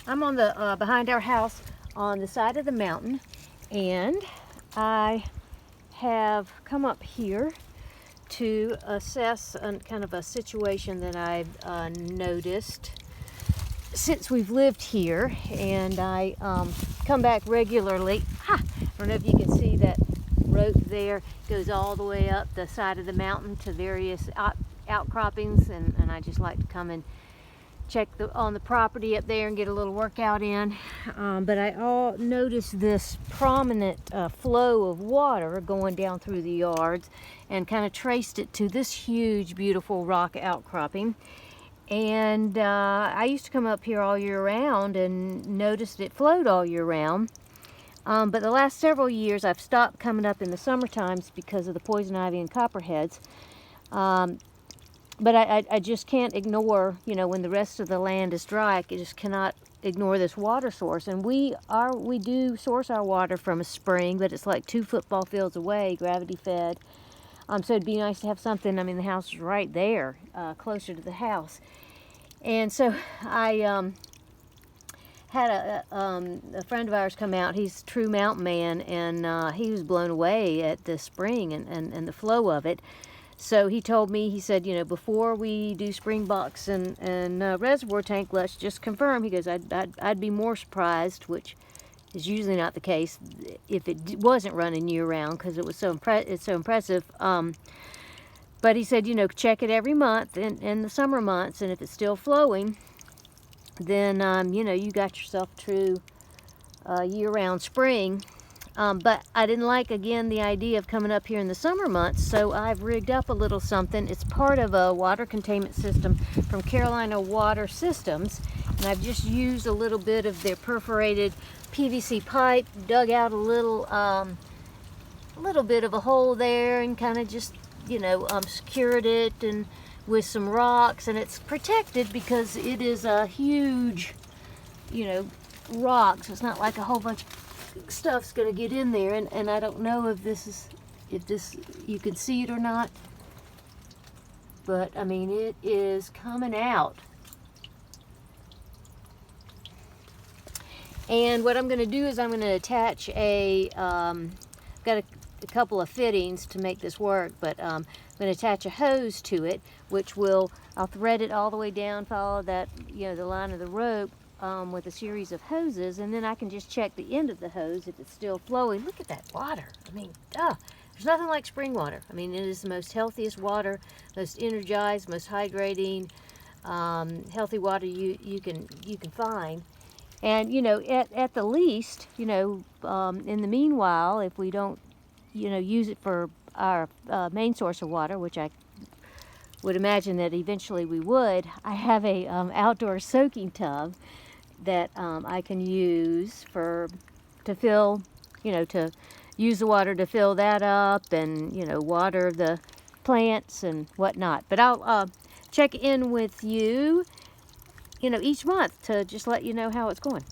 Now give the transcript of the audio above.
I'm on the behind our house on the side of the mountain, and I have come up here to assess kind of a situation that I've noticed since we've lived here, and I come back regularly. I don't know if you can see that rope there goes all the way up the side of the mountain to various outcroppings, and I just like to come and check on the property up there and get a little workout in. But I noticed this prominent flow of water going down through the yards, and kind of traced it to this huge, beautiful rock outcropping. And I used to come up here all year round and noticed it flowed all year round. But the last several years I've stopped coming up in the summer times because of the poison ivy and copperheads. But I just can't ignore, when the rest of the land is dry, I just cannot ignore this water source. And we do source our water from a spring, but it's like 2 football fields away, gravity fed. So it'd be nice to have something. I mean, the house is right there, closer to the house. And so I had a friend of ours come out. He's a true mountain man, and he was blown away at the spring and the flow of it. So he told me, he said, before we do spring box and reservoir tank, let's just confirm. He goes, I'd be more surprised, which is usually not the case, if it wasn't running year round, because it was it's so impressive. But he said, check it every month in the summer months, and if it's still flowing, then you got yourself a true year-round spring. But I didn't like, again, the idea of coming up here in the summer months, so I've rigged up a little something. It's part of a water containment system from Carolina Water Systems, and I've just used a little bit of their perforated PVC pipe, dug out a little bit of a hole there, and kind of just, secured it and with some rocks, and it's protected because it is a huge, rock, so it's not like a whole bunch of stuff's gonna get in there, and I don't know if this you can see it or not, but I mean, it is coming out. And what I'm going to do is I'm going to attach got a couple of fittings to make this work, but I'm going to attach a hose to it, which I'll thread it all the way down, follow that, the line of the rope with a series of hoses, and then I can just check the end of the hose if it's still flowing. Look at that water. I mean, there's nothing like spring water. I mean, it is the most healthiest water, most energized, most hydrating, healthy water you can find. And at the least, in the meanwhile, if we don't use it for our main source of water, which I would imagine that eventually we would, I have a outdoor soaking tub that I can use to fill, to use the water to fill that up, and water the plants and whatnot. But I'll check in with you each month to just let you know how it's going.